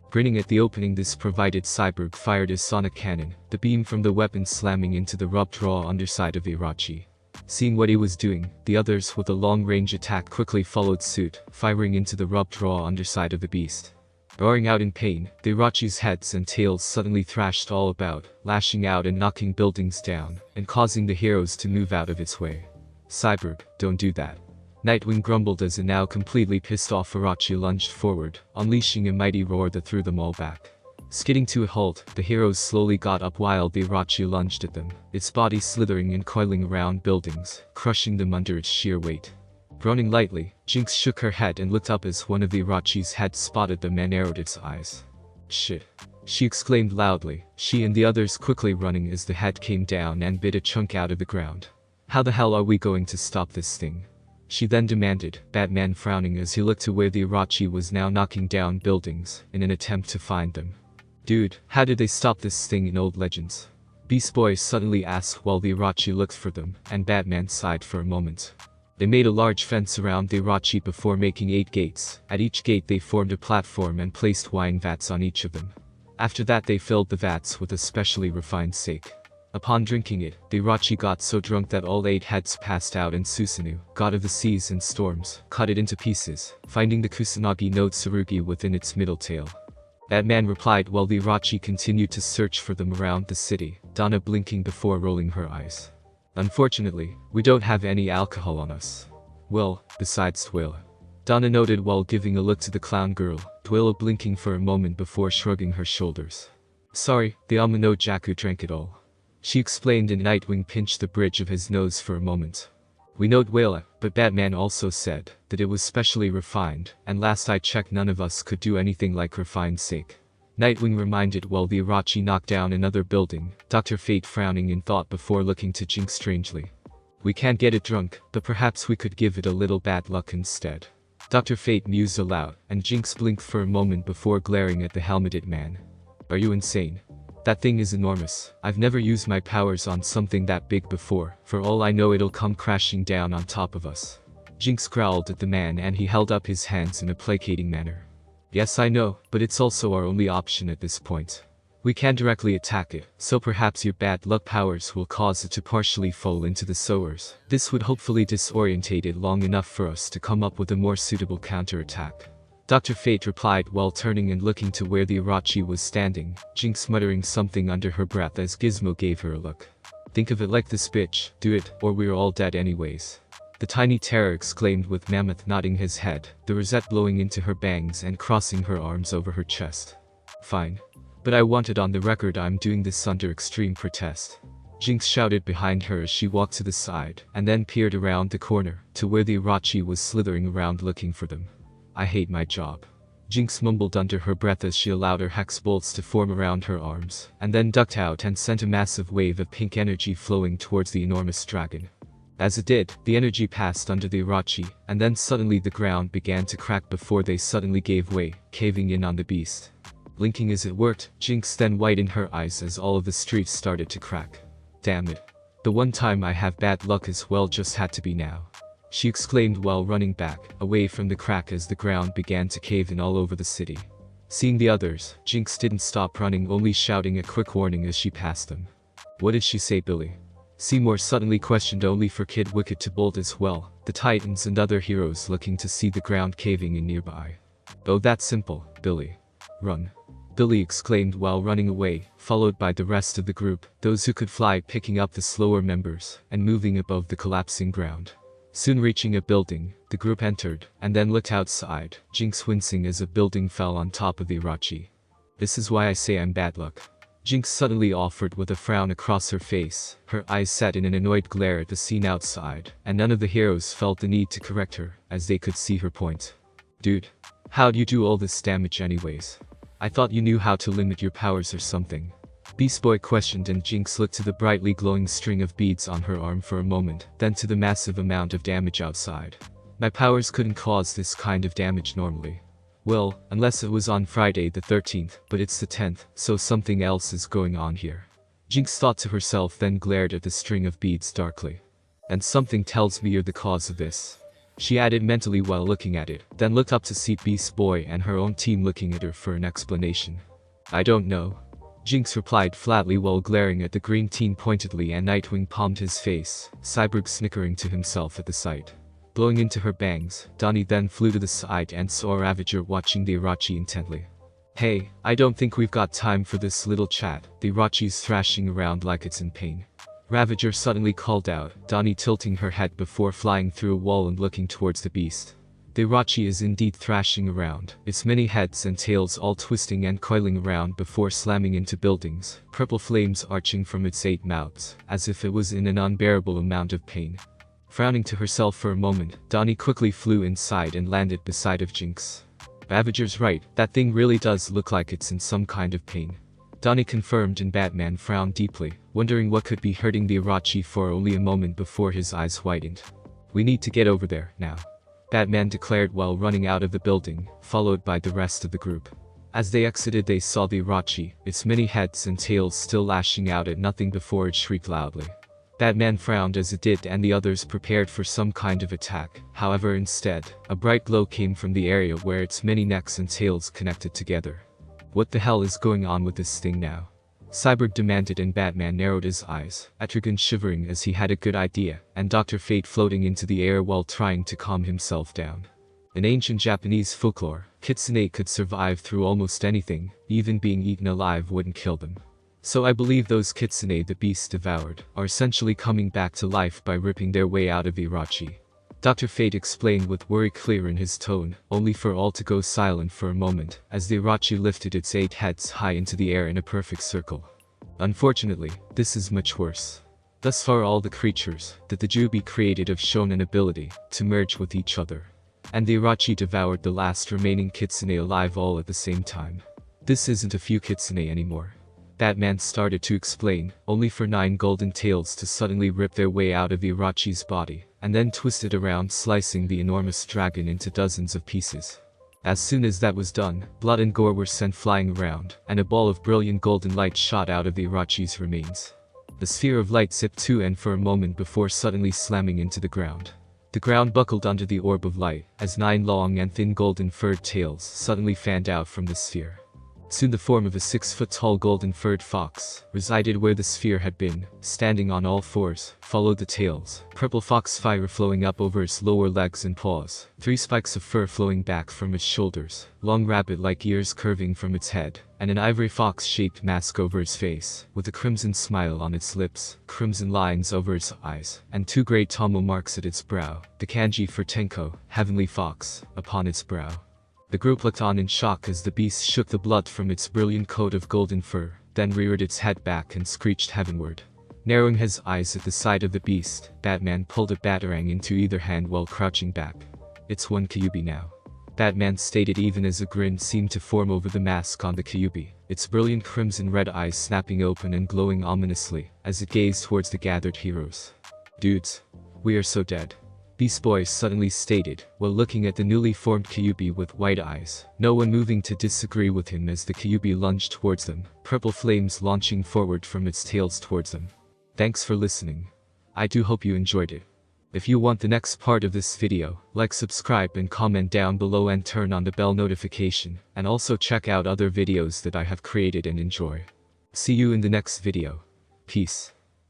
Grinning at the opening this provided, Cyborg fired his sonic cannon, the beam from the weapon slamming into the rubbed raw underside of the Irachi. Seeing what he was doing, the others with a long-range attack quickly followed suit, firing into the rubbed raw underside of the beast. Roaring out in pain, the Irachi's heads and tails suddenly thrashed all about, lashing out and knocking buildings down, and causing the heroes to move out of its way. Cyborg, don't do that. Nightwing grumbled as a now completely pissed off Irachi lunged forward, unleashing a mighty roar that threw them all back. Skidding to a halt, the heroes slowly got up while the Irachi lunged at them, its body slithering and coiling around buildings, crushing them under its sheer weight. Groaning lightly, Jinx shook her head and looked up as one of the Irachi's heads spotted them and narrowed its eyes. Shit. She exclaimed loudly, she and the others quickly running as the head came down and bit a chunk out of the ground. How the hell are we going to stop this thing? She then demanded, Batman frowning as he looked to where the Irachi was now knocking down buildings, in an attempt to find them. Dude, how did they stop this thing in old legends? Beast Boy suddenly asked while the Irachi looked for them, and Batman sighed for a moment. They made a large fence around the Irachi before making 8 gates. At each gate they formed a platform and placed wine vats on each of them. After that they filled the vats with a specially refined sake. Upon drinking it, the Irachi got so drunk that all 8 heads passed out, and Susanoo, god of the seas and storms, cut it into pieces, finding the Kusanagi no Tsurugi within its middle tail. Batman replied while the Irachi continued to search for them around the city, Donna blinking before rolling her eyes. Unfortunately, we don't have any alcohol on us. Well, besides Dwayla. Donna noted while giving a look to the clown girl, Dwayla blinking for a moment before shrugging her shoulders. Sorry, the Amano Jaku drank it all. She explained, and Nightwing pinched the bridge of his nose for a moment. We know Dwayla, but Batman also said that it was specially refined, and last I checked none of us could do anything like refined sake. Nightwing reminded while the Irachi knocked down another building, Dr. Fate frowning in thought before looking to Jinx strangely. We can't get it drunk, but perhaps we could give it a little bad luck instead. Dr. Fate mused aloud, and Jinx blinked for a moment before glaring at the helmeted man. Are you insane? That thing is enormous. I've never used my powers on something that big before. For all I know it'll come crashing down on top of us. Jinx growled at the man and he held up his hands in a placating manner. Yes, I know, but it's also our only option at this point. We can't directly attack it, so perhaps your bad luck powers will cause it to partially fall into the sewers. This would hopefully disorientate it long enough for us to come up with a more suitable counterattack. Dr. Fate replied while turning and looking to where the Irachi was standing, Jinx muttering something under her breath as Gizmo gave her a look. Think of it like this, bitch, do it, or we're all dead anyways. The tiny terror exclaimed with Mammoth nodding his head, the rosette blowing into her bangs and crossing her arms over her chest. Fine. But I want it on the record I'm doing this under extreme protest. Jinx shouted behind her as she walked to the side, and then peered around the corner, to where the Irachi was slithering around looking for them. I hate my job. Jinx mumbled under her breath as she allowed her hex bolts to form around her arms, and then ducked out and sent a massive wave of pink energy flowing towards the enormous dragon. As it did, the energy passed under the Irachi, and then suddenly the ground began to crack before they suddenly gave way, caving in on the beast. Blinking as it worked, Jinx then widened her eyes as all of the streets started to crack. Damn it. The one time I have bad luck as well just had to be now. She exclaimed while running back, away from the crack as the ground began to cave in all over the city. Seeing the others, Jinx didn't stop running, only shouting a quick warning as she passed them. What did she say, Billy? Seymour suddenly questioned, only for Kid Wicket to bolt as well, the Titans and other heroes looking to see the ground caving in nearby. Oh, that's simple, Billy. Run. Billy exclaimed while running away, followed by the rest of the group, those who could fly picking up the slower members, and moving above the collapsing ground. Soon reaching a building, the group entered, and then looked outside, Jinx wincing as a building fell on top of the Irachi. This is why I say I'm bad luck. Jinx suddenly offered with a frown across her face, her eyes set in an annoyed glare at the scene outside, and none of the heroes felt the need to correct her, as they could see her point. Dude, how'd you do all this damage anyways? I thought you knew how to limit your powers or something. Beast Boy questioned, and Jinx looked to the brightly glowing string of beads on her arm for a moment, then to the massive amount of damage outside. My powers couldn't cause this kind of damage normally. Well, unless it was on Friday the 13th, but it's the 10th, so something else is going on here. Jinx thought to herself, then glared at the string of beads darkly. And something tells me you're the cause of this. She added mentally while looking at it, then looked up to see Beast Boy and her own team looking at her for an explanation. I don't know. Jinx replied flatly while glaring at the green teen pointedly, and Nightwing palmed his face, Cyborg snickering to himself at the sight. Blowing into her bangs, Donnie then flew to the side and saw Ravager watching the Irachi intently. Hey, I don't think we've got time for this little chat, the Irachi's thrashing around like it's in pain. Ravager suddenly called out, Donnie tilting her head before flying through a wall and looking towards the beast. The Irachi is indeed thrashing around, its many heads and tails all twisting and coiling around before slamming into buildings, purple flames arching from its 8 mouths, as if it was in an unbearable amount of pain. Frowning to herself for a moment, Donnie quickly flew inside and landed beside of Jinx. Ravager's right, that thing really does look like it's in some kind of pain. Donnie confirmed, and Batman frowned deeply, wondering what could be hurting the Irachi for only a moment before his eyes widened. We need to get over there, now. Batman declared while running out of the building, followed by the rest of the group. As they exited, they saw the Irachi, its many heads and tails still lashing out at nothing before it shrieked loudly. Batman frowned as it did, and the others prepared for some kind of attack. However, instead, a bright glow came from the area where its many necks and tails connected together. What the hell is going on with this thing now? Cyborg demanded, and Batman narrowed his eyes, Etrigan shivering as he had a good idea, and Dr. Fate floating into the air while trying to calm himself down. In ancient Japanese folklore, kitsune could survive through almost anything, even being eaten alive wouldn't kill them. So I believe those kitsune the beast devoured are essentially coming back to life by ripping their way out of Irachi. Dr. Fate explained with worry clear in his tone, only for all to go silent for a moment, as the Irachi lifted its 8 heads high into the air in a perfect circle. Unfortunately, this is much worse. Thus far all the creatures that the Jubi created have shown an ability to merge with each other. And the Irachi devoured the last remaining kitsune alive all at the same time. This isn't a few kitsune anymore. Batman started to explain, only for 9 golden tails to suddenly rip their way out of Irachi's body, and then twisted around, slicing the enormous dragon into dozens of pieces. As soon as that was done, blood and gore were sent flying around, and a ball of brilliant golden light shot out of the Irachi's remains. The sphere of light zipped to and for a moment before suddenly slamming into the ground. The ground buckled under the orb of light, as 9 long and thin golden furred tails suddenly fanned out from the sphere. Soon the form of a 6-foot-tall golden-furred fox resided where the sphere had been, standing on all 4s, followed the tails, purple fox fire flowing up over its lower legs and paws, 3 spikes of fur flowing back from its shoulders, long rabbit-like ears curving from its head, and an ivory fox-shaped mask over its face, with a crimson smile on its lips, crimson lines over its eyes, and 2 great tomo marks at its brow, the kanji for Tenko, heavenly fox, upon its brow. The group looked on in shock as the beast shook the blood from its brilliant coat of golden fur, then reared its head back and screeched heavenward. Narrowing his eyes at the sight of the beast, Batman pulled a batarang into either hand while crouching back. It's one Kyuubi now. Batman stated even as a grin seemed to form over the mask on the Kyuubi, its brilliant crimson-red eyes snapping open and glowing ominously as it gazed towards the gathered heroes. Dudes, we are so dead. Beast Boy suddenly stated, while looking at the newly formed Kyuubi with white eyes, no one moving to disagree with him as the Kyuubi lunged towards them, purple flames launching forward from its tails towards them. Thanks for listening. I do hope you enjoyed it. If you want the next part of this video, like, subscribe and comment down below and turn on the bell notification, and also check out other videos that I have created and enjoy. See you in the next video. Peace.